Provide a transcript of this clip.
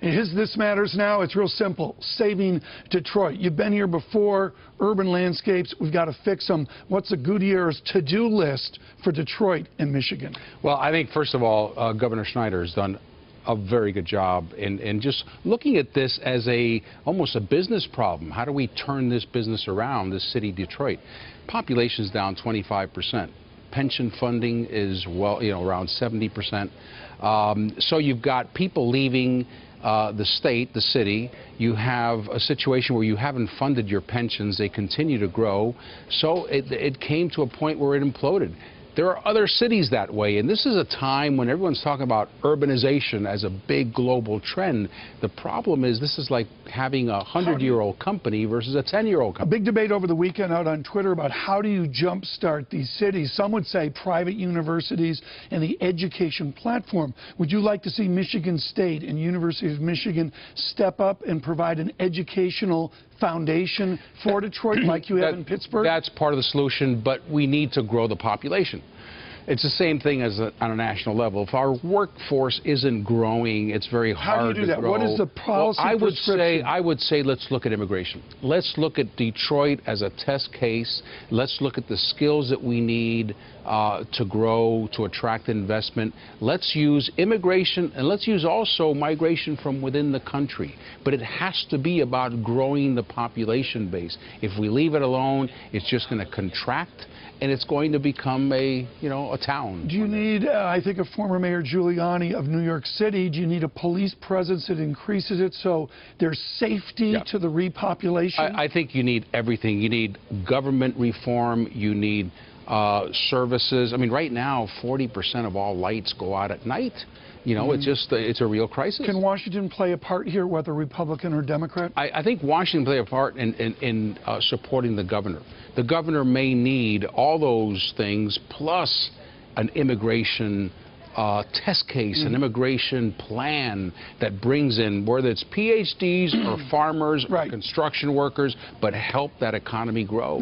This matters now. It's real simple. Saving Detroit. You've been here before. Urban landscapes. We've got to fix them. What's the Gutierrez to-do list for Detroit and Michigan? Well, I think, first of all, Governor Schneider has done a very good job in just looking at this as almost a business problem. How do we turn this business around, this city, Detroit? Population's down 25%. Pension funding is, well, around 70%. So you've got people leaving the state, the city. You have a situation where you haven't funded your pensions. They continue to grow. So it came to a point where it imploded. There are other cities that way, and this is a time when everyone's talking about urbanization as a big global trend. The problem is this is like having a 100-year-old company versus a 10-year-old company. A big debate over the weekend out on Twitter about how do you jumpstart these cities. Some would say private universities and the education platform. Would you like to see Michigan State and University of Michigan step up and provide an educational foundation for Detroit like you have in Pittsburgh? That's part of the solution, but we need to grow the population. It's the same thing as on a national level. If our workforce isn't growing, it's very hard to grow. How do you do that? What is the policy prescription? I would say let's look at immigration. Let's look at Detroit as a test case. Let's look at the skills that we need to grow, to attract investment. Let's use immigration, and let's use also migration from within the country. But it has to be about growing the population base. If we leave it alone, it's just going to contract, and it's going to become a town. Do you need, I think of former Mayor Giuliani of New York City, do you need a police presence that increases it so there's safety to the repopulation? I think you need everything. You need government reform. You need services. I mean, right now, 40% of all lights go out at night. It's a real crisis. Can Washington play a part here, whether Republican or Democrat? I think Washington play a part in supporting the governor. The governor may need all those things plus an immigration test case, an immigration plan that brings in, whether it's PhDs or farmers or construction workers, but help that economy grow.